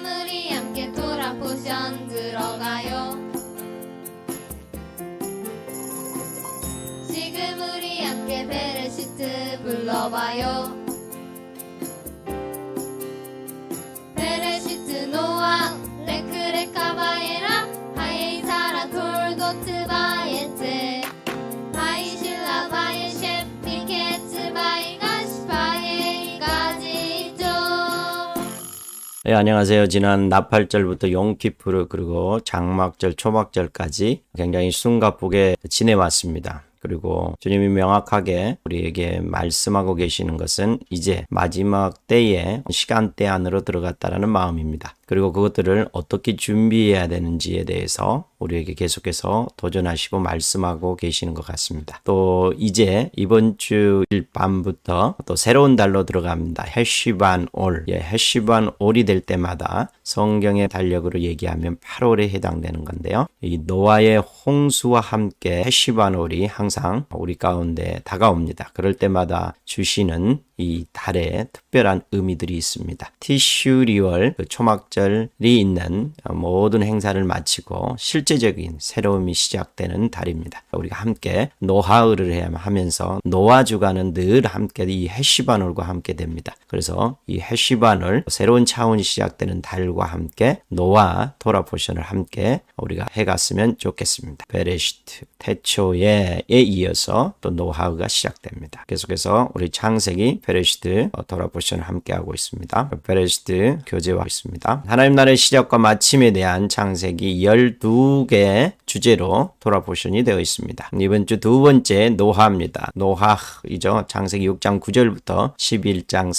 우리 함께 토라 포션 들어가요. 지금 우리 함께 베레시트 불러봐요. 베레시트 노아 레크레카바에라 하이사라 돌도트 바예트 바이실라 바이셰 피케츠 바이가시 바이가지죠. 네, 안녕하세요. 지난 나팔절부터 용키푸르 그리고 장막절, 초막절까지 굉장히 숨가쁘게 지내왔습니다. 그리고 주님이 명확하게 우리에게 말씀하고 계시는 것은 이제 마지막 때의 시간대 안으로 들어갔다라는 마음입니다. 그리고 그것들을 어떻게 준비해야 되는지에 대해서 우리에게 계속해서 도전하시고 말씀하고 계시는 것 같습니다. 또 이제 이번 주 밤부터 또 새로운 달로 들어갑니다. 헤시반 올. 헤시반 올이 될 때마다 성경의 달력으로 얘기하면 8월에 해당되는 건데요. 이 노아의 홍수와 함께 헤시반 올이 항상 우리 가운데 다가옵니다. 그럴 때마다 주시는 이 달에 특별한 의미들이 있습니다. 티슈리월, 그 초막절이 있는 모든 행사를 마치고 실제적인 새로움이 시작되는 달입니다. 우리가 함께 노하을을 해야 하면서 노아 주간은 늘 함께 이 헤시반월과 함께 됩니다. 그래서 이 헤시반월 새로운 차원이 시작되는 달과 함께 노아 토라포션을 함께 우리가 해갔으면 좋겠습니다. 베레시트 태초에 이어서 또 노하우가 시작됩니다. 계속해서 우리 창세기 베레시트 토라포션을 함께하고 있습니다. 베레시트 교재와 있습니다. 하나님 나라의 시작과 마침에 대한 창세기 12개 주제로 토라포션이 되어 있습니다. 이번 주 두 번째 노하입니다. 노하이죠. 창세기 6장 9절부터 11장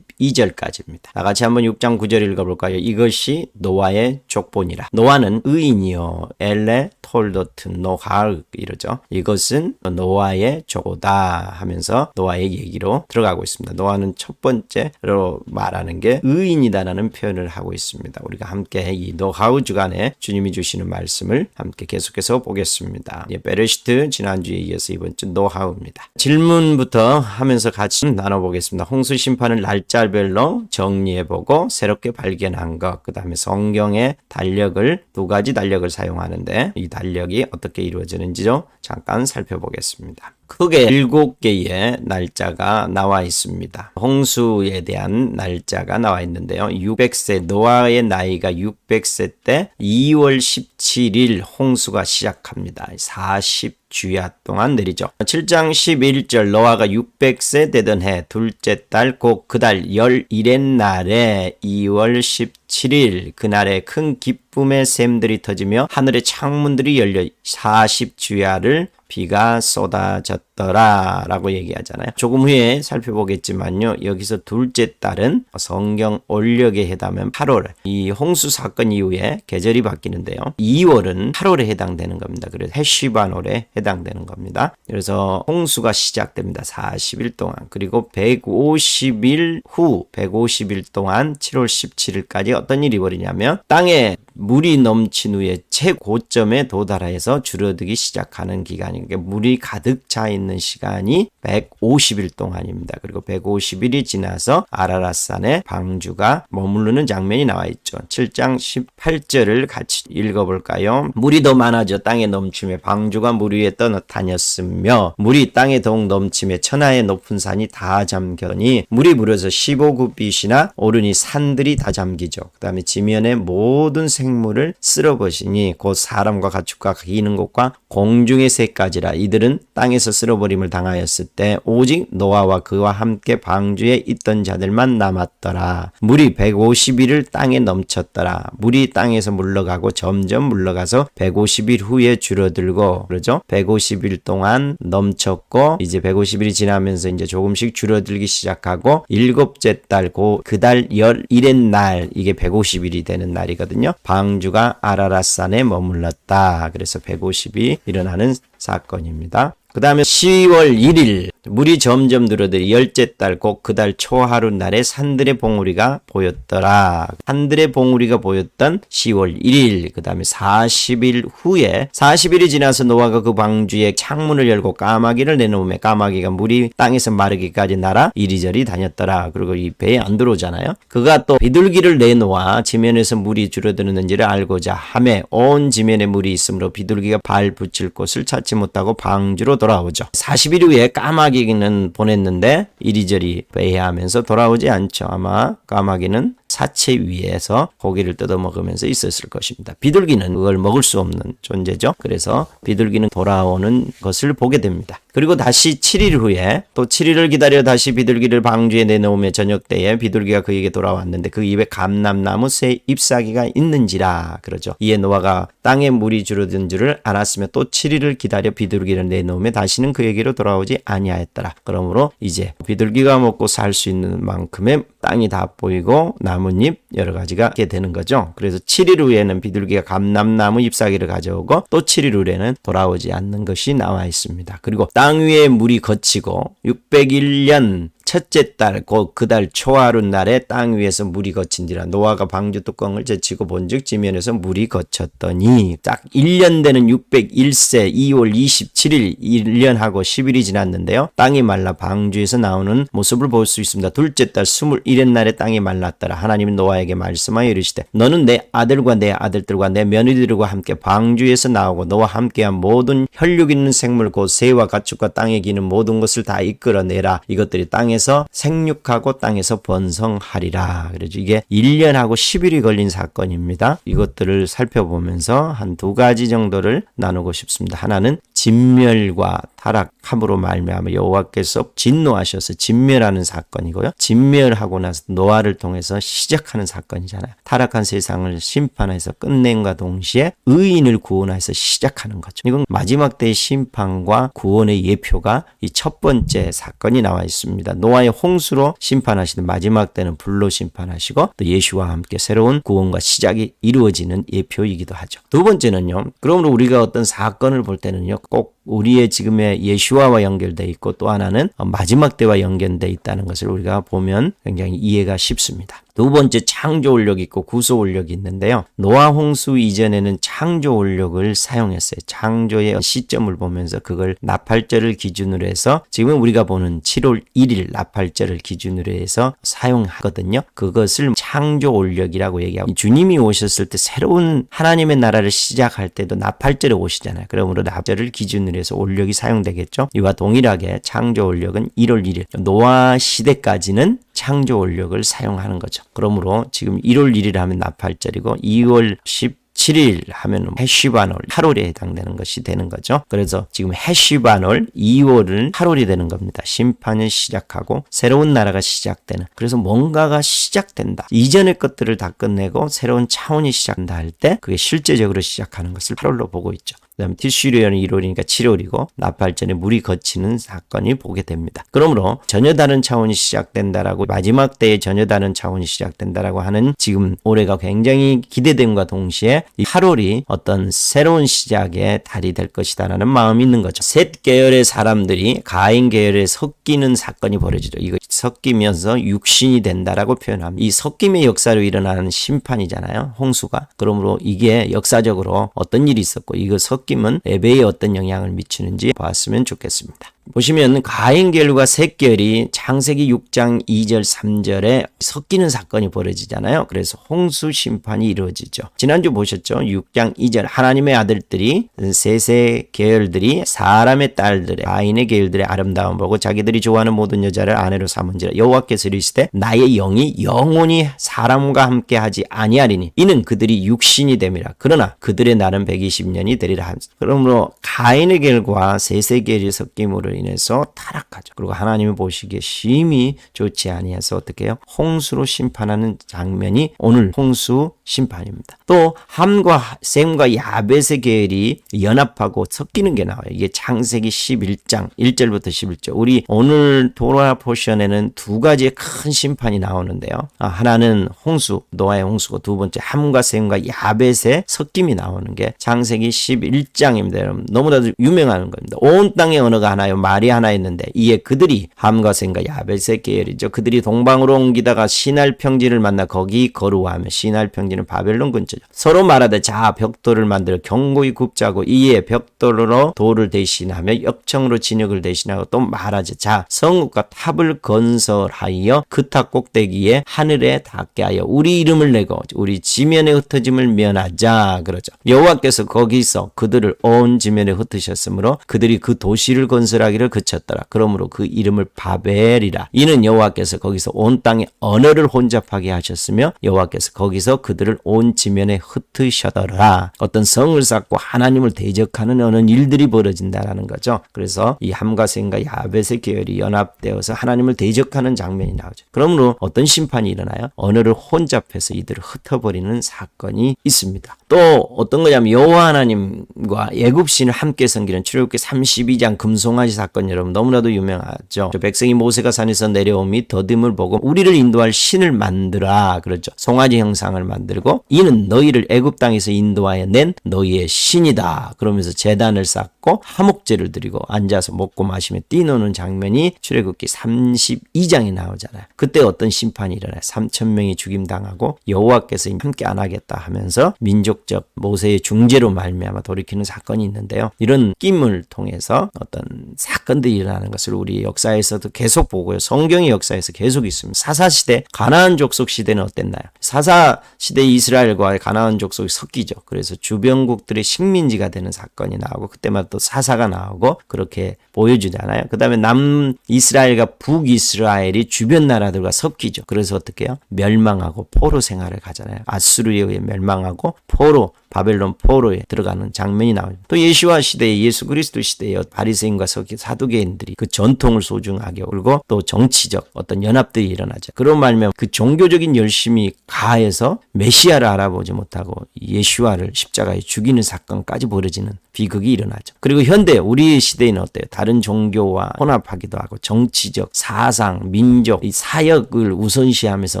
32절까지입니다. 다 같이 한번 6장 9절 읽어볼까요? 이것이 노아의 족본이라. 노아는 의인이요 엘레 톨도트 노하을 이러죠. 이것은 노아의 족보다 하면서 노아의 얘기로 들어가고 있습니다. 노아는 첫 번째로 말하는 게 의인이다라는 표현을 하고 있습니다. 우리가 함께 이 노하우 주간에 주님이 주시는 말씀을 함께 계속해서 보겠습니다. 베레시트 지난주에 이어서 이번 주 노하우입니다. 질문부터 하면서 같이 나눠보겠습니다. 홍수 심판을 날짜별로 정리해보고 새롭게 발견한 것, 그 다음에 성경의 달력을 두 가지 달력을 사용하는데 이 달력이 어떻게 이루어지는지도 잠깐 살펴보겠습니다. 크게 7개의 날짜가 나와 있습니다. 홍수에 대한 날짜가 나와 있는데요. 600세, 노아의 나이가 600세 때 2월 17일 홍수가 시작합니다. 40주야 동안 내리죠. 7장 11절 노아가 600세 되던 해 둘째 달 곧 그 달 11의 날에 2월 17일 그날에 큰 기쁨의 샘들이 터지며 하늘의 창문들이 열려 40주야를 비가 쏟아졌더라 라고 얘기하잖아요. 조금 후에 살펴보겠지만요. 여기서 둘째 달은 성경 올력에 해당하면 8월. 이 홍수 사건 이후에 계절이 바뀌는데요. 2월은 8월에 해당되는 겁니다. 그래서 헤시반월에 해당되는 겁니다. 그래서 홍수가 시작됩니다. 40일 동안. 그리고 150일 후 150일 동안 7월 17일까지 어떤 일이 벌이냐면 땅에 물이 넘친 후에 최고점에 도달해서 줄어들기 시작하는 기간이 물이 가득 차 있는 시간이 150일 동안입니다. 그리고 150일이 지나서 아라랏산에 방주가 머무르는 장면이 나와 있죠. 7장 18절을 같이 읽어볼까요? 물이 더 많아져 땅에 넘침에 방주가 물 위에 떠다녔으며 물이 땅에 더욱 넘침에 천하의 높은 산이 다 잠겨니 물이 물어서 15굽빗이나 오르니 산들이 다 잠기죠. 그 다음에 지면의 모든 생물을 쓸어버시니 곧 사람과 가축과 기는 것과 공중의 새까지라. 이들은 땅에서 쓸어버림을 당하였을 때 오직 노아와 그와 함께 방주에 있던 자들만 남았더라. 물이 150일을 땅에 넘쳤더라. 물이 땅에서 물러가고 점점 물러가서 150일 후에 줄어들고 그러죠. 150일 동안 넘쳤고 이제 150일이 지나면서 이제 조금씩 줄어들기 시작하고 일곱째 달 그 달 11의 날 이게 150일이 되는 날이거든요. 방주가 아라랏산에 머물렀다. 그래서 150이 일어나는 사건입니다. 그 다음에 10월 1일 물이 점점 늘어들이 열째 달 곧 그 달 초하루 날에 산들의 봉우리가 보였더라. 산들의 봉우리가 보였던 10월 1일 그 다음에 40일 후에 40일이 지나서 노아가 그 방주에 창문을 열고 까마귀를 내놓으며 까마귀가 물이 땅에서 마르기까지 날아 이리저리 다녔더라. 그리고 이 배에 안 들어오잖아요. 그가 또 비둘기를 내놓아 지면에서 물이 줄어드는지를 알고자 하며 온 지면에 물이 있으므로 비둘기가 발 붙일 곳을 찾지 못하고 방주로 돌아오죠. 40일 후에 까마귀는 보냈는데 이리저리 배회하면서 돌아오지 않죠. 아마 까마귀는 사체 위에서 고기를 뜯어 먹으면서 있었을 것입니다. 비둘기는 그걸 먹을 수 없는 존재죠. 그래서 비둘기는 돌아오는 것을 보게 됩니다. 그리고 다시 7일 후에 또 7일을 기다려 다시 비둘기를 방주에 내놓으며 저녁 때에 비둘기가 그에게 돌아왔는데 그 입에 감람나무 새 잎사귀가 있는지라 그러죠. 이에 노아가 땅에 물이 줄어든 줄을 알았으며 또 7일을 기다려 비둘기를 내놓으며 다시는 그에게로 돌아오지 아니하였더라. 그러므로 이제 비둘기가 먹고 살 수 있는 만큼의 땅이 다 보이고 나뭇잎 여러 가지가 있게 되는 거죠. 그래서 7일 후에는 비둘기가 감람나무 잎사귀를 가져오고 또 7일 후에는 돌아오지 않는 것이 나와 있습니다. 그리고 땅 위에 물이 거치고 601년 첫째 달 곧 그 달 초하루 날에 땅 위에서 물이 거친지라 노아가 방주 뚜껑을 제치고 본즉 지면에서 물이 거쳤더니 딱 1년 되는 601세 2월 27일 1년하고 10일이 지났는데요. 땅이 말라 방주에서 나오는 모습을 볼 수 있습니다. 둘째 달 21일 날에 땅이 말랐더라. 하나님이 노아에게 말씀하여 이르시되 너는 내 아들과 내 아들들과 내 며느리들과 함께 방주에서 나오고 너와 함께한 모든 혈육 있는 생물 곧 새와 가축과 땅에 기는 모든 것을 다 이끌어내라. 이것들이 땅에서 생육하고 땅에서 번성하리라. 그래서 이게 1년하고 10일이 걸린 사건입니다. 이것들을 살펴보면서 한 두 가지 정도를 나누고 싶습니다. 하나는 진멸과 타락함으로 말미암아 여호와께서 진노하셔서 진멸하는 사건이고요. 진멸하고 나서 노아를 통해서 시작하는 사건이잖아요. 타락한 세상을 심판해서 끝냄과 동시에 의인을 구원해서 시작하는 거죠. 이건 마지막 때의 심판과 구원의 예표가 이 첫 번째 사건이 나와 있습니다. 노아의 홍수로 심판하시는 마지막 때는 불로 심판하시고 또 예수와 함께 새로운 구원과 시작이 이루어지는 예표이기도 하죠. 두 번째는요. 그러므로 우리가 어떤 사건을 볼 때는요. 꼭 우리의 지금의 예수와와 연결되어 있고 또 하나는 마지막 때와 연결되어 있다는 것을 우리가 보면 굉장히 이해가 쉽습니다. 두 번째 창조 원력이 있고 구소 원력이 있는데요. 노아 홍수 이전에는 창조 원력을 사용했어요. 창조의 시점을 보면서 그걸 나팔절을 기준으로 해서 지금 우리가 보는 7월 1일 나팔절을 기준으로 해서 사용하거든요. 그것을 창조 원력이라고 얘기하고 주님이 오셨을 때 새로운 하나님의 나라를 시작할 때도 나팔절에 오시잖아요. 그러므로 나팔절을 기준으로 해서 원력이 사용되겠죠. 이와 동일하게 창조 원력은 1월 1일 노아 시대까지는 창조 원력을 사용하는 거죠. 그러므로 지금 1월 1일 하면 나팔절이고 2월 17일 하면 해시반월 8월에 해당되는 것이 되는 거죠. 그래서 지금 해시반월 2월은 8월이 되는 겁니다. 심판이 시작하고 새로운 나라가 시작되는. 그래서 뭔가가 시작된다. 이전의 것들을 다 끝내고 새로운 차원이 시작한다 할 때 그게 실제적으로 시작하는 것을 8월로 보고 있죠. 그다음에 티슈리언은 1월이니까 7월이고 나팔전에 물이 거치는 사건이 보게 됩니다. 그러므로 전혀 다른 차원이 시작된다라고 마지막 때에 전혀 다른 차원이 시작된다라고 하는 지금 올해가 굉장히 기대됨과 동시에 이 8월이 어떤 새로운 시작의 달이 될 것이다라는 마음이 있는 거죠. 셋 계열의 사람들이 가인 계열에 섞이는 사건이 벌어지죠. 이거 섞이면서 육신이 된다라고 표현합니다. 이 섞임의 역사로 일어나는 심판이잖아요. 홍수가. 그러므로 이게 역사적으로 어떤 일이 있었고 이거 섞임은 예배에 어떤 영향을 미치는지 봤으면 좋겠습니다. 보시면 가인 계열과 셋 계열이 창세기 6장 2절 3절에 섞이는 사건이 벌어지잖아요. 그래서 홍수 심판이 이루어지죠. 지난주 보셨죠? 6장 2절 하나님의 아들들이 셋의 계열들이 사람의 딸들의 가인의 계열들의 아름다움 보고 자기들이 좋아하는 모든 여자를 아내로 삼은지라 여호와께서 이르시되 나의 영이 영원히 사람과 함께 하지 아니하리니 이는 그들이 육신이 됨이라. 그러나 그들의 날은 120년이 되리라. 그러므로 가인의 계열과 셋의 계열이 섞임으로 죄로 인해서 타락하죠. 그리고 하나님이 보시기에 심히 좋지 아니해서 어떻게 해요? 홍수로 심판하는 장면이 오늘 홍수 심판입니다. 또 함과 셈과 야벳의 계열이 연합하고 섞이는 게 나와요. 이게 창세기 11장 1절부터 11절. 우리 오늘 도라 포션에는 두 가지의 큰 심판이 나오는데요. 하나는 홍수, 노아의 홍수고 두 번째 함과 셈과 야벳의 섞임이 나오는 게 창세기 11장입니다. 여러분 너무나도 유명한 겁니다. 온 땅의 언어가 하나요. 말이 하나 있는데 이에 그들이 함과 셈과 야벳의 계열이죠. 그들이 동방으로 옮기다가 시날 평지를 만나 거기 거루하며 시날 평지는 바벨론 근처죠. 서로 말하되 자 벽돌을 만들어 견고히 굽자고 이에 벽돌로 돌을 대신하며 역청으로 진흙을 대신하고 또 말하자 자 성읍과 탑을 건설하여 그 탑 꼭대기에 하늘에 닿게 하여 우리 이름을 내고 우리 지면에 흩어짐을 면하자 그러죠. 여호와께서 거기서 그들을 온 지면에 흩으셨으므로 그들이 그 도시를 건설하기를 그쳤더라. 그러므로 그 이름을 바벨이라. 이는 여호와께서 거기서 온 땅의 언어를 혼잡하게 하셨으며 여호와께서 거기서 그들을 온 지면에 흩으셨더라. 어떤 성을 쌓고 하나님을 대적하는 어느 일들이 벌어진다라는 거죠. 그래서 이 함과 셈과 야벳의 계열이 연합되어서 하나님을 대적하는 장면이 나오죠. 그러므로 어떤 심판이 일어나요? 언어를 혼잡해서 이들을 흩어버리는 사건이 있습니다. 또 어떤 거냐면 여호와 하나님과 애굽신을 함께 섬기는 출애굽기 32장 금송아지 사건 여러분 너무나도 유명하죠. 백성이 모세가 산에서 내려오미 더듬을 보고 우리를 인도할 신을 만들어 그렇죠. 송아지 형상을 만들고 이는 너희를 애굽 땅에서 인도하여 낸 너희의 신이다. 그러면서 제단을 쌓고 화목제를 드리고 앉아서 먹고 마시며 뛰노는 장면이 출애굽기 32장에 나오잖아요. 그때 어떤 심판이 일어나요. 3,000명이 죽임당하고 여호와께서 함께 안 하겠다 하면서 민족적 모세의 중재로 말미암아 돌이키는 사건이 있는데요. 이런 끼임을 통해서 어떤 사건들이 일어나는 것을 우리 역사에서도 계속 보고요. 성경의 역사에서 계속 있습니다. 사사시대 가나안 족속 시대는 어땠나요? 사사시대 이스라엘과 가나안 족속이 섞이죠. 그래서 주변국들의 식민지가 되는 사건이 나오고 그때마다 또 사사가 나오고 그렇게 보여주잖아요. 그 다음에 남이스라엘과 북이스라엘이 주변 나라들과 섞이죠. 그래서 어떻게 해요? 멸망하고 포로 생활을 가잖아요. 아수르에 의해 멸망하고 포로 바벨론 포로에 들어가는 장면이 나오죠. 또 예수와 시대에 예수 그리스도 시대에 바리새인과 사두개인들이 그 전통을 소중하게 울고 또 정치적 어떤 연합들이 일어나죠. 그런 말면 그 종교적인 열심이 가해서 메시아를 알아보지 못하고 예수와를 십자가에 죽이는 사건까지 벌어지는 비극이 일어나죠. 그리고 현대 우리의 시대에는 어때요? 다른 종교와 혼합하기도 하고 정치적, 사상, 민족, 이 사역을 우선시하면서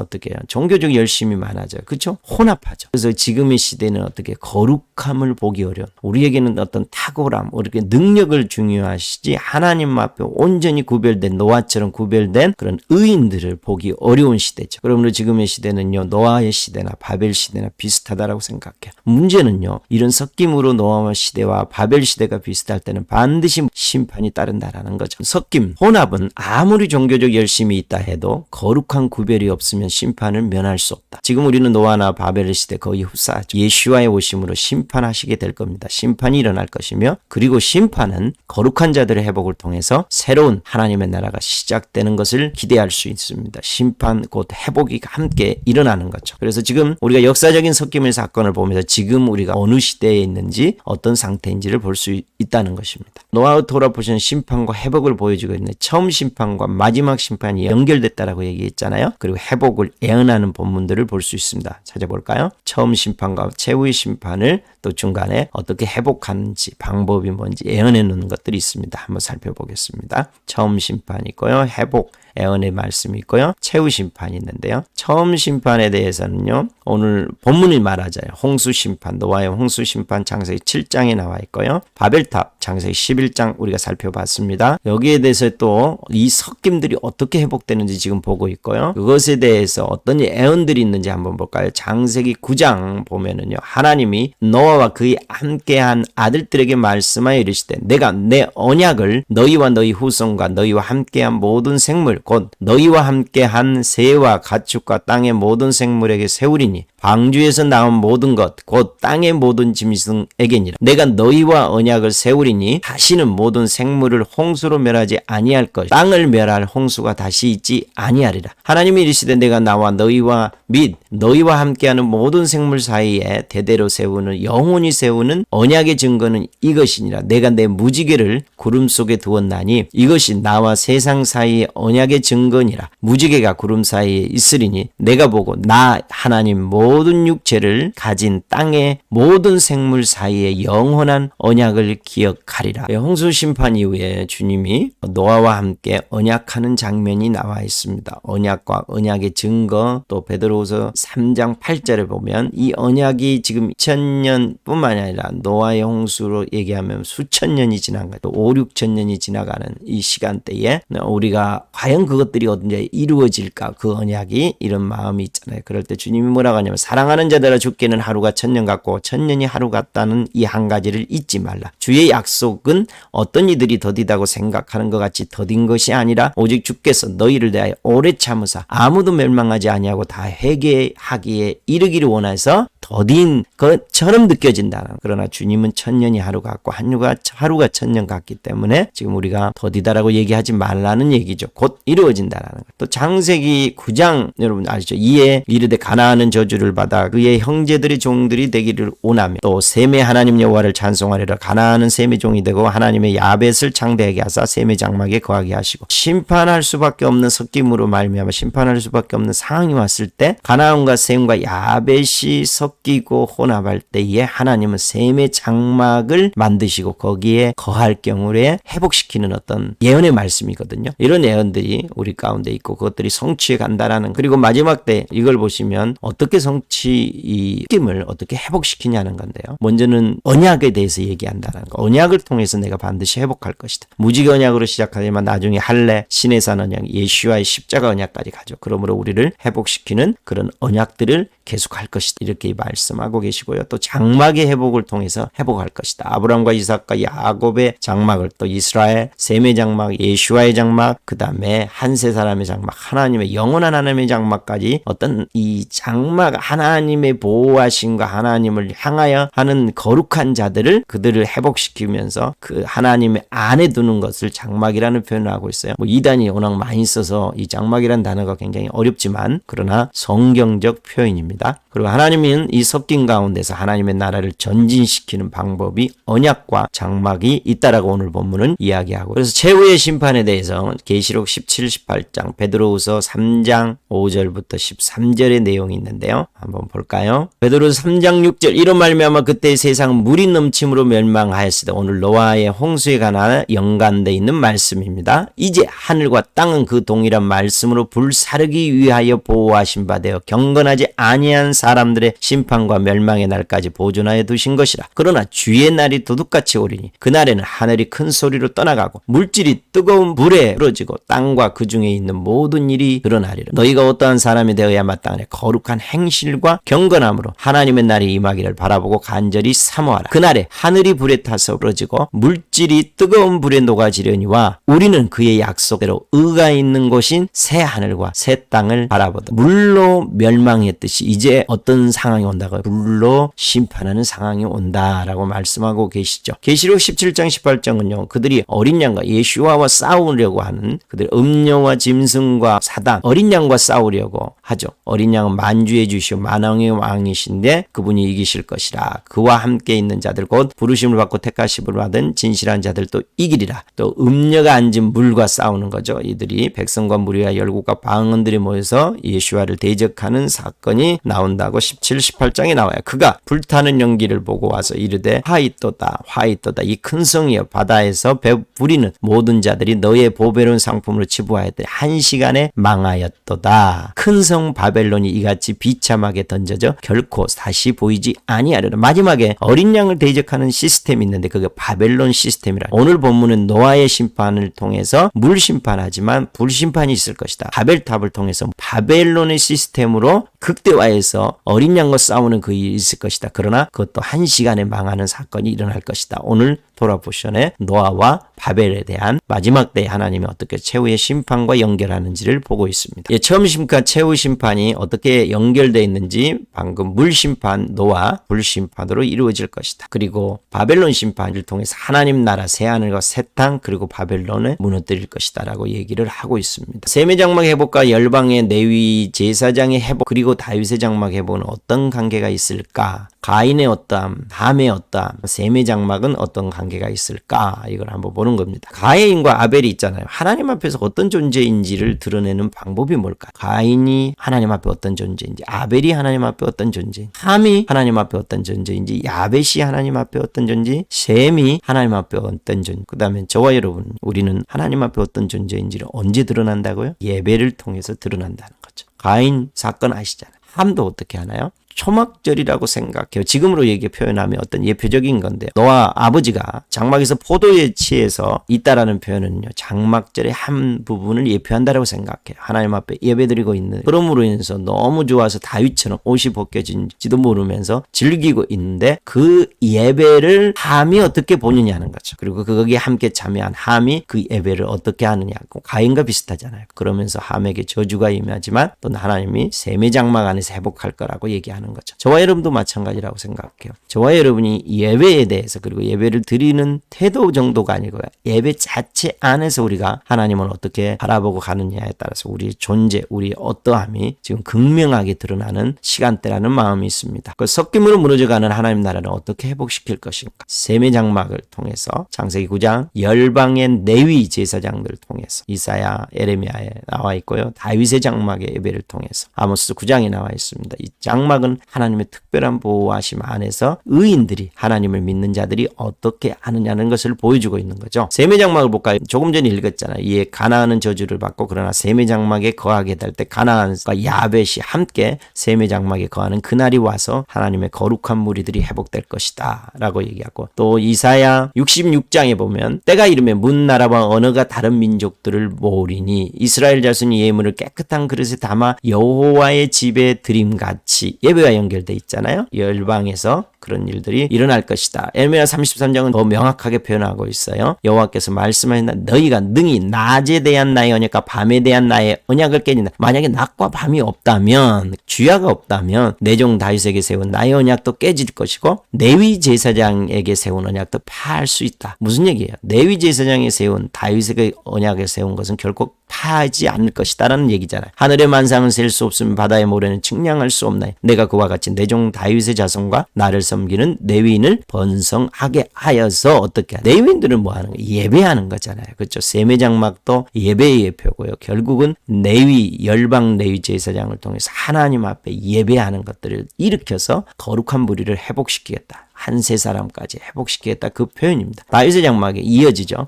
어떻게 해요? 종교적 열심이 많아져요. 그렇죠? 혼합하죠. 그래서 지금의 시대는 어떻게 거룩함을 보기 어려운 우리에게는 어떤 탁월함, 이렇게 능력을 중요하시지 하나님 앞에 온전히 구별된 노아처럼 구별된 그런 의인들을 보기 어려운 시대죠. 그러므로 지금의 시대는요. 노아의 시대나 바벨 시대나 비슷하다라고 생각해요. 문제는요. 이런 섞임으로 노아 시대와 바벨 시대가 비슷할 때는 반드시 심판이 따른다라는 거죠. 섞임, 혼합은 아무리 종교적 열심이 있다 해도 거룩한 구별이 없으면 심판을 면할 수 없다. 지금 우리는 노아나 바벨 시대 거의 흡사하죠. 예수와의 오심으로 심판하시게 될 겁니다. 심판이 일어날 것이며 그리고 심판은 거룩한 자들의 회복을 통해서 새로운 하나님의 나라가 시작되는 것을 기대할 수 있습니다. 심판 곧 회복이 함께 일어나는 거죠. 그래서 지금 우리가 역사적인 섞임의 사건을 보면서 지금 우리가 어느 시대에 있는지 어떤 상태인지를 볼 수 있다는 것입니다. 노아의 돌아보신 심판과 회복을 보여주고 있는데 처음 심판과 마지막 심판이 연결됐다라고 얘기했잖아요. 그리고 회복을 예언하는 본문들을 볼 수 있습니다. 찾아볼까요? 처음 심판과 최후의 심판을 또 중간에 어떻게 회복하는지 방법이 뭔지 예언해 놓는 것들이 있습니다. 한번 살펴보겠습니다. 처음 심판이 있고요. 회복 예언의 말씀이 있고요. 최후 심판이 있는데요. 처음 심판에 대해서는요. 오늘 본문이 말하자요. 홍수 심판, 노아의 홍수 심판 창세기 7장에 나와 있고요. 바벨탑 창세기 11장 우리가 살펴봤습니다. 여기에 대해서 또 이 섞임들이 어떻게 회복되는지 지금 보고 있고요. 그것에 대해서 어떤 예언들이 있는지 한번 볼까요? 창세기 9장 보면은요. 하나님이 노아와 그의 함께한 아들들에게 말씀하여 이르시되 내가 내 언약을 너희와 너희 후손과 너희와 함께한 모든 생물 생명을 곧 너희와 함께 한 새와 가축과 땅의 모든 생물에게 세우리니 방주에서 나온 모든 것 곧 땅의 모든 짐승에게니라. 내가 너희와 언약을 세우리니 다시는 모든 생물을 홍수로 멸하지 아니할 것 땅을 멸할 홍수가 다시 있지 아니하리라. 하나님이 이르시되 내가 나와 너희와 및 너희와 함께하는 모든 생물 사이에 대대로 세우는 영원히 세우는 언약의 증거는 이것이니라. 내가 내 무지개를 구름 속에 두었나니 이것이 나와 세상 사이의 언약의 증거니라. 무지개가 구름 사이에 있으리니 내가 보고 나 하나님 모든 육체를 가진 땅의 모든 생물 사이에 영원한 언약을 기억하리라. 홍수 심판 이후에 주님이 노아와 함께 언약하는 장면이 나와 있습니다. 언약과 언약의 증거, 또 베드로후서 3장 8절에 보면 이 언약이 지금 2000년뿐만이 아니라 노아의 홍수로 얘기하면 수천 년이 지난 것, 또 5, 6천 년이 지나가는 이 시간대에 우리가 과연 그것들이 언제 이루어질까, 그 언약이, 이런 마음이 있잖아요. 그럴 때 주님이 뭐라고 하냐면 사랑하는 자들아 주께는 하루가 천년 같고 천년이 하루 같다는 이 한 가지를 잊지 말라. 주의 약속은 어떤 이들이 더디다고 생각하는 것 같이 더딘 것이 아니라 오직 주께서 너희를 대하여 오래 참으사 아무도 멸망하지 아니하고 다 회개하기에 이르기를 원해서 더딘 것처럼 느껴진다는. 그러나 주님은 천년이 하루 같고 하루가 천년 같기 때문에 지금 우리가 더디다라고 얘기하지 말라는 얘기죠. 곧 이루어진다라는 것. 또 창세기 9장 여러분 아시죠? 이에 이르되 가나안은 저주를 받아 그의 형제들의 종들이 되기를 원하며 또 셈의 하나님 여호와를 찬송하리라. 가나안은 셈의 종이 되고 하나님의 야벳을 창대하게 하사 셈의 장막에 거하게 하시고 심판할 수밖에 없는 섞임으로 말미암아 심판할 수밖에 없는 상황이 왔을 때 가나안과 셈과 야벳이 섞이고 혼합할 때에 하나님은 셈의 장막을 만드시고 거기에 거할 경우에 회복시키는 어떤 예언의 말씀이거든요. 이런 예언들이 우리 가운데 있고 그것들이 성취해 간다라는. 그리고 마지막 때 이걸 보시면 어떻게 이 느낌을 어떻게 회복시키냐는 건데요. 먼저는 언약에 대해서 얘기한다는 거. 언약을 통해서 내가 반드시 회복할 것이다. 무지개 언약으로 시작하지만 나중에 할례, 시내산 언약, 예수와의 십자가 언약까지 가죠. 그러므로 우리를 회복시키는 그런 언약들을 계속할 것이다. 이렇게 말씀하고 계시고요. 또 장막의 회복을 통해서 회복할 것이다. 아브라함과 이삭과 야곱의 장막을, 또 이스라엘, 셈의 장막, 예수와의 장막, 그 다음에 한세 사람의 장막, 하나님의 영원한 하나님의 장막까지 어떤 이 장막, 하나님의 보호하심과 하나님을 향하여 하는 거룩한 자들을, 그들을 회복시키면서 그 하나님의 안에 두는 것을 장막이라는 표현을 하고 있어요. 이단이 워낙 많이 써서 이 장막이라는 단어가 굉장히 어렵지만 그러나 성경적 표현입니다. 그리고 하나님은 이 섞인 가운데서 하나님의 나라를 전진시키는 방법이 언약과 장막이 있다라고 오늘 본문은 이야기하고, 그래서 최후의 심판에 대해서 계시록 17, 18장, 베드로후서 3장 5절부터 13절의 내용이 있는데요. 한번 볼까요? 베드로후서 3장 6절 이런 말미암아 그때 세상은 물이 넘침으로 멸망하였으되, 오늘 노아의 홍수에 관한 연관되어 있는 말씀입니다. 이제 하늘과 땅은 그 동일한 말씀으로 불사르기 위하여 보호하신 바 되어 경건하지 아니한 사람들의 심판과 멸망의 날까지 보존하여 두신 것이라. 그러나 주의 날이 도둑같이 오리니 그날에는 하늘이 큰 소리로 떠나가고 물질이 뜨거운 불에 부러지고 땅과 그 중에 있는 모든 일이 드러나리라. 너희가 어떠한 사람이 되어야 마땅하냐? 거룩한 행실과 경건함으로 하나님의 날이 임하기를 바라보고 간절히 사모하라. 그날에 하늘이 불에 타서 부러지고 물질이 뜨거운 불에 녹아지려니와 우리는 그의 약속대로 의가 있는 곳인 새 하늘과 새 땅을 바라보다 물로 멸망했듯이 이제 어떤 상황이 온다고? 불로 심판하는 상황이 온다라고 말씀하고 계시죠. 계시록 17장 18장은요. 그들이 어린 양과 예수와와 싸우려고 하는, 그들 음료와 짐승과 사단, 어린 양과 싸우려고 하죠. 어린 양은 만주해 주시오 만왕의 왕이신데 그분이 이기실 것이라. 그와 함께 있는 자들 곧 부르심을 받고 택하심을 받은 진실한 자들도 이기리라. 또 음녀가 앉은 물과 싸우는 거죠. 이들이 백성과 무리와 열국과 방언들이 모여서 예수와를 대적하는 사건이 나온다고 17, 18장에 나와요. 그가 불타는 연기를 보고 와서 이르되 화이또다 화이또다 이 큰 성이여 바다에서 부리는 모든 자들이 너의 보배로운 상품으로 치부하였더니 한 시간에 망하였도다. 큰 성 바벨론이 이같이 비참하게 던져져 결코 다시 보이지 아니하리라. 마지막에 어린 양을 대적하는 시스템이 있는데 그게 바벨론 시스템이라. 오늘 본문은 노아의 심판을 통해서 물 심판하지만 불 심판이 있을 것이다. 바벨탑을 통해서 바벨론의 시스템으로 극대화해서 어린 양과 싸우는 그 일이 있을 것이다. 그러나 그것도 한 시간에 망하는 사건이 일어날 것이다. 오늘 토라 포션의 노아와 바벨에 대한 마지막 때에 하나님이 어떻게 최후의 심판과 연결하는지를 보고 있습니다. 처음 심판, 최후 심판이 어떻게 연결되어 있는지 방금 물 심판, 노아, 불 심판으로 이루어질 것이다. 그리고 바벨론 심판을 통해서 하나님 나라 새하늘과 새 땅 그리고 바벨론을 무너뜨릴 것이다 라고 얘기를 하고 있습니다. 셈의 장막 회복과 열방의 레위 제사장의 회복 그리고 다윗의 장막 회복은 어떤 관계가 있을까? 가인의 어떠함, 함의 어떠함, 셈의 장막은 어떤 관계가 있을까? 이걸 한번 보는 겁니다. 가인과 아벨이 있잖아요. 하나님 앞에서 어떤 존재인지를 드러내는 방법이 뭘까? 가인이 하나님 앞에 어떤 존재인지, 아벨이 하나님 앞에 어떤 존재인지, 함이 하나님 앞에 어떤 존재인지, 야벳이 하나님 앞에 어떤 존재인지, 셈이 하나님 앞에 어떤 존재. 그 다음에 저와 여러분, 우리는 하나님 앞에 어떤 존재인지를 언제 드러난다고요? 예배를 통해서 드러난다는 거죠. 가인 사건 아시잖아요. 함도 어떻게 하나요? 초막절이라고 생각해요. 지금으로 얘기 표현하면 어떤 예표적인 건데요. 노아 아버지가 장막에서 포도에 취해서 있다라는 표현은요. 장막절의 한 부분을 예표한다라고 생각해요. 하나님 앞에 예배드리고 있는 그럼으로 인해서 너무 좋아서 다윗처럼 옷이 벗겨진지도 모르면서 즐기고 있는데 그 예배를 함이 어떻게 보느냐는 거죠. 그리고 거기에 함께 참여한 함이 그 예배를 어떻게 하느냐고 가인과 비슷하잖아요. 그러면서 함에게 저주가 임하지만 또 하나님이 셈의 장막 안에서 회복할 거라고 얘기하는 거죠. 저와 여러분도 마찬가지라고 생각해요. 저와 여러분이 예배에 대해서 그리고 예배를 드리는 태도 정도가 아니고요. 예배 자체 안에서 우리가 하나님을 어떻게 바라보고 가느냐에 따라서 우리의 존재, 우리의 어떠함이 지금 극명하게 드러나는 시간대라는 마음이 있습니다. 그 섞임으로 무너져가는 하나님 나라를 어떻게 회복시킬 것인가? 셈의 장막을 통해서 창세기 9장 열방의 레위 제사장들을 통해서 이사야, 에레미야에 나와 있고요. 다윗의 장막의 예배를 통해서 아모스 9장에 나와 있습니다. 이 장막은 하나님의 특별한 보호하심 안에서 의인들이 하나님을 믿는 자들이 어떻게 하느냐는 것을 보여주고 있는 거죠. 셈의 장막을 볼까요? 조금 전에 읽었잖아요. 이에 가나안은 저주를 받고 그러나 셈의 장막에 거하게 될 때 가나안과 야벳이 함께 셈의 장막에 거하는 그날이 와서 하나님의 거룩한 무리들이 회복될 것이다 라고 얘기하고 또 이사야 66장에 보면 때가 이르면 문 나라와 언어가 다른 민족들을 모으리니 이스라엘 자손이 예물을 깨끗한 그릇에 담아 여호와의 집에 드림같이 예배와 연결돼 있잖아요. 열방에서 그런 일들이 일어날 것이다. 에레미야 33장은 더 명확하게 표현하고 있어요. 여호와께서 말씀하신다. 너희가 능히 낮에 대한 나의 언약과 밤에 대한 나의 언약을 깨진다. 만약에 낮과 밤이 없다면 주야가 없다면 내 종 다윗에게 세운 나의 언약도 깨질 것이고 레위 제사장에게 세운 언약도 파할 수 있다. 무슨 얘기예요? 레위 제사장이 세운 다윗에게 언약을 세운 것은 결코 파하지 않을 것이다라는 얘기잖아요. 하늘의 만상은 셀 수 없으면 바다의 모래는 측량할 수 없나요? 내가 그와 같이 내 종 다윗의 자손과 나를 섬기는 레위인을 번성하게 하여서 어떻게 하냐? 레위인들은 뭐 하는 거예요? 예배하는 거잖아요. 그렇죠? 셈의 장막도 예배의 예표고요. 결국은 레위 열방 레위 제사장을 통해서 하나님 앞에 예배하는 것들을 일으켜서 거룩한 무리를 회복시키겠다. 한 세 사람까지 회복시키겠다 그 표현입니다. 다윗의 장막에 이어지죠.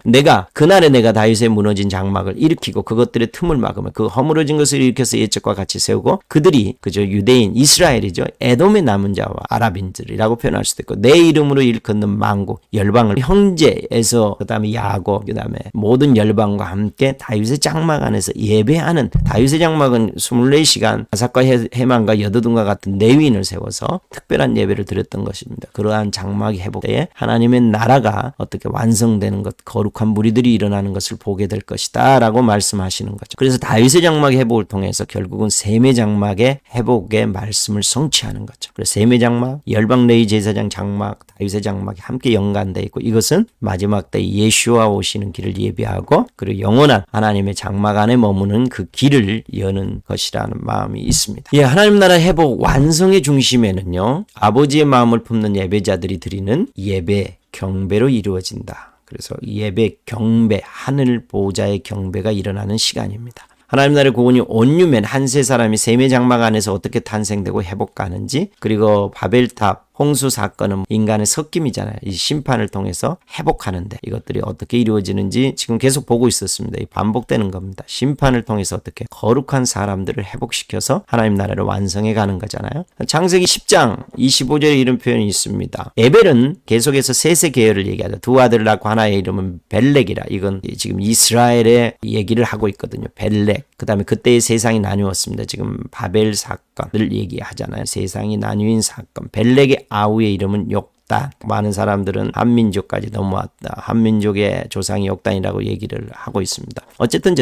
그날에 내가 다윗의 무너진 장막을 일으키고 그것들의 틈을 막으면 그 허물어진 것을 일으켜서 옛적과 같이 세우고 그들이 그저 유대인 이스라엘이죠. 에돔의 남은 자와 아랍인들이라고 표현할 수도 있고 내 이름으로 일컫는 만국 열방을 형제에서 그다음에 야곱 그다음에 모든 열방과 함께 다윗의 장막 안에서 예배하는 다윗의 장막은 24시간 아삭과 해만과 여두둔과 같은 레위인을 세워서 특별한 예배를 드렸던 것입니다. 그러한 장막이 회복되어 하나님의 나라가 어떻게 완성되는 것, 거룩한 무리들이 일어나는 것을 보게 될 것이다 라고 말씀하시는 거죠. 그래서 다윗의 장막의 회복을 통해서 결국은 셈의 장막의 회복의 말씀을 성취하는 거죠. 그래서 셈의 장막, 열방 레위 제사장 장막, 다윗의 장막이 함께 연관되어 있고 이것은 마지막 때 예수와 오시는 길을 예비하고 그리고 영원한 하나님의 장막 안에 머무는 그 길을 여는 것이라는 마음이 있습니다. 하나님 나라 회복 완성의 중심에는요. 아버지의 마음을 품는 예배자들이 드리는 예배, 경배로 이루어진다. 그래서 예배, 경배, 하늘 보호자의 경배가 일어나는 시간입니다. 하나님 나라의 구원이 온유면 한 세 사람이 셈의 장막 안에서 어떻게 탄생되고 회복가는지 그리고 바벨탑 홍수 사건은 인간의 섞임이잖아요. 이 심판을 통해서 회복하는데 이것들이 어떻게 이루어지는지 지금 계속 보고 있었습니다. 이 반복되는 겁니다. 심판을 통해서 어떻게 거룩한 사람들을 회복시켜서 하나님 나라를 완성해 가는 거잖아요. 창세기 10장 25절에 이런 표현이 있습니다. 에벨은 계속해서 셋의 계열을 얘기하죠. 두 아들을 낳고 하나의 이름은 벨렉이라. 이건 지금 이스라엘의 얘기를 하고 있거든요. 벨렉. 그 다음에 그때의 세상이 나뉘었습니다. 지금 바벨 사건을 얘기하잖아요. 세상이 나뉘인 사건. 벨렉의 아우의 이름은 욕단. 넘어왔다. 많은 사람들은 한민족까지 넘어왔다. 한민족의 조상이 욕단이라고 얘기를 하고 있습니다. 어쨌든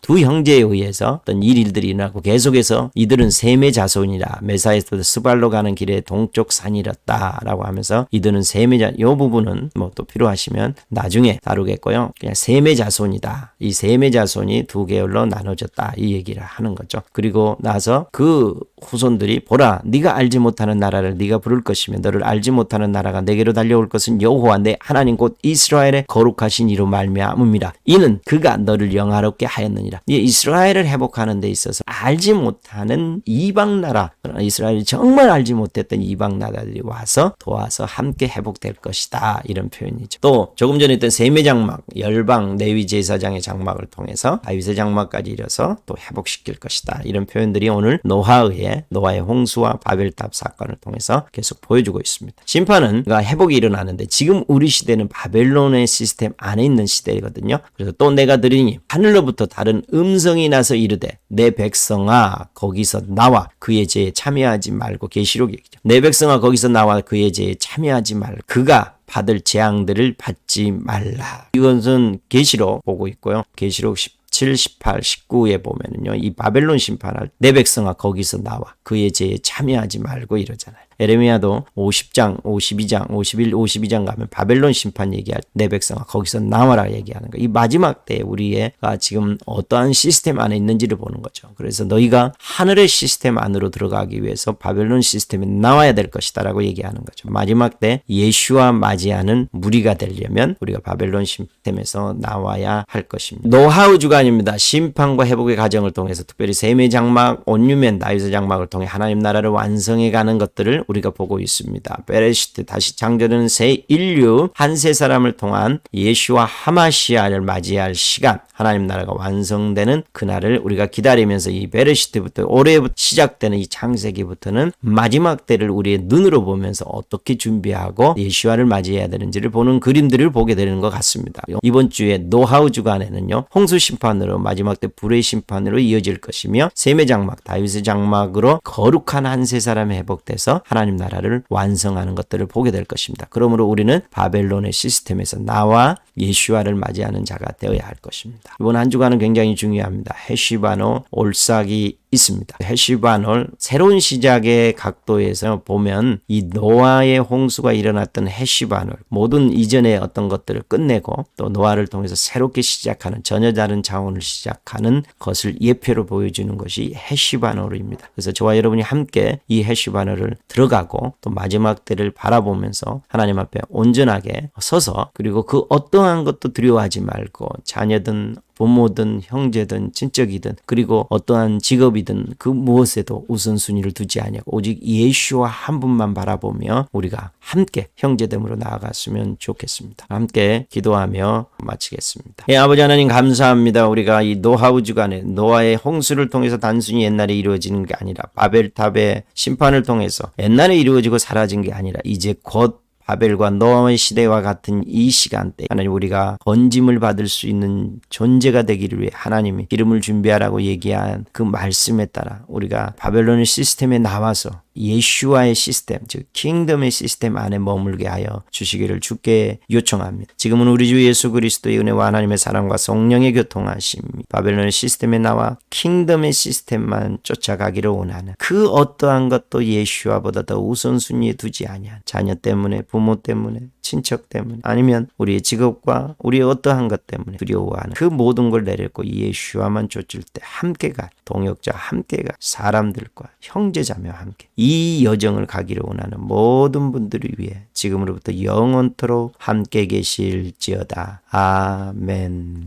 두 형제에 의해서 어떤 일들이 일어나고 계속해서 이들은 셈의 자손이라 메사에서 스발로 가는 길에 동쪽 산이었다라고 하면서 이들은 셈의 이 부분은 뭐 또 필요하시면 나중에 다루겠고요. 그냥 셈의 자손이다. 이 셈의 자손이 두 계열로 나눠졌다. 이 얘기를 하는 거죠. 그리고 나서 그 후손들이 보라 네가 알지 못하는 나라를 네가 부를 것이며 너를 알지 못하는 나라가 내게로 달려올 것은 여호와 내 하나님 곧 이스라엘의 거룩하신 이로 말미암음이라. 이는 그가 너를 영화롭게 하였느니라. 이 이스라엘을 회복하는 데 있어서 알지 못하는 이방 나라, 이스라엘이 정말 알지 못했던 이방 나라들이 와서 도와서 함께 회복될 것이다. 이런 표현이죠. 또 조금 전에 했던 셈의 장막, 열방 레위 제사장의 장막을 통해서 다윗의 장막까지 이뤄서 또 회복시킬 것이다. 이런 표현들이 오늘 노아의 홍수와 바벨탑 사건을 통해서 계속 보여주고 있습니다. 심판은 회복이 일어나는데 지금 우리 시대는 바벨론의 시스템 안에 있는 시대거든요. 그래서 또 내가 들으니 하늘로부터 다른 음성이 나서 이르되 내 백성아 거기서 나와 그의 죄에 참여하지 말고. 계시록 얘기죠. 내 백성아 거기서 나와 그의 죄에 참여하지 말고 그가 받을 재앙들을 받지 말라. 이것은 계시록 보고 있고요. 계시록 17, 18, 19에 보면은요. 이 바벨론 심판할 내 백성아 거기서 나와 그의 죄에 참여하지 말고 이러잖아요. 에레미야도 50장, 52장, 51, 52장 가면 바벨론 심판 얘기할 내 백성아 거기서 나와라 얘기하는 거. 이 마지막 때에 우리가 지금 어떠한 시스템 안에 있는지를 보는 거죠. 그래서 너희가 하늘의 시스템 안으로 들어가기 위해서 바벨론 시스템에 나와야 될 것이다 라고 얘기하는 거죠. 마지막 때 예수와 맞이하는 무리가 되려면 우리가 바벨론 시스템에서 나와야 할 것입니다. 노하우 주간입니다. 심판과 회복의 과정을 통해서 특별히 셈의 장막, 온유면 다윗의 장막을 통해 하나님 나라를 완성해 가는 것들을 우리가 보고 있습니다. 베레시트 다시 창조되는 새 인류 한 세 사람을 통한 예수와 하마시아를 맞이할 시간, 하나님 나라가 완성되는 그날을 우리가 기다리면서 이 베레시트부터 올해부터 시작되는 이 창세기부터는 마지막 때를 우리의 눈으로 보면서 어떻게 준비하고 예수와를 맞이해야 되는지를 보는 그림들을 보게 되는 것 같습니다. 이번 주에 노하우 주간에는요. 홍수 심판으로 마지막 때 불의 심판으로 이어질 것이며 셈의 장막, 다윗의 장막으로 거룩한 한 세 사람이 회복돼서 하나님 나라를 완성하는 것들을 보게 될 것입니다. 그러므로 우리는 바벨론의 시스템에서 나와 예수와를 맞이하는 자가 되어야 할 것입니다. 이번 한 주간은 굉장히 중요합니다. 헤시바노 올삭이 있습니다. 헤시바놀 새로운 시작의 각도에서 보면 이 노아의 홍수가 일어났던 헤시바놀 모든 이전의 어떤 것들을 끝내고 또 노아를 통해서 새롭게 시작하는 전혀 다른 차원을 시작하는 것을 예표로 보여주는 것이 헤시바놀입니다. 그래서 저와 여러분이 함께 이 헤시바놀을 들어가고 또 마지막 때를 바라보면서 하나님 앞에 온전하게 서서 그리고 그 어떠한 것도 두려워하지 말고 자녀든 부모든 형제든 친척이든 그리고 어떠한 직업이든 그 무엇에도 우선순위를 두지 아니하고 오직 예수와 한 분만 바라보며 우리가 함께 형제됨으로 나아갔으면 좋겠습니다. 함께 기도하며 마치겠습니다. 아버지 하나님 감사합니다. 우리가 이 노하우 주간에 노아의 홍수를 통해서 단순히 옛날에 이루어지는 게 아니라 바벨탑의 심판을 통해서 옛날에 이루어지고 사라진 게 아니라 이제 곧 바벨과 노아의 시대와 같은 이 시간대 하나님 우리가 건짐을 받을 수 있는 존재가 되기를 위해 하나님이 기름을 준비하라고 얘기한 그 말씀에 따라 우리가 바벨론의 시스템에 나와서 예수와의 시스템 즉 킹덤의 시스템 안에 머물게 하여 주시기를 주께 요청합니다. 지금은 우리 주 예수 그리스도의 은혜와 하나님의 사랑과 성령의 교통하심이 바벨론의 시스템에 나와 킹덤의 시스템만 쫓아가기를 원하는 그 어떠한 것도 예수와보다 더 우선순위에 두지 아니한 자녀 때문에 부모 때문에 친척 때문에 아니면 우리의 직업과 우리의 어떠한 것 때문에 두려워하는 그 모든 걸 내렸고 예수와만 쫓을 때 함께 갈 동역자 함께 갈 사람들과 형제자매와 함께 이 여정을 가기를 원하는 모든 분들을 위해 지금으로부터 영원토록 함께 계실지어다. 아멘.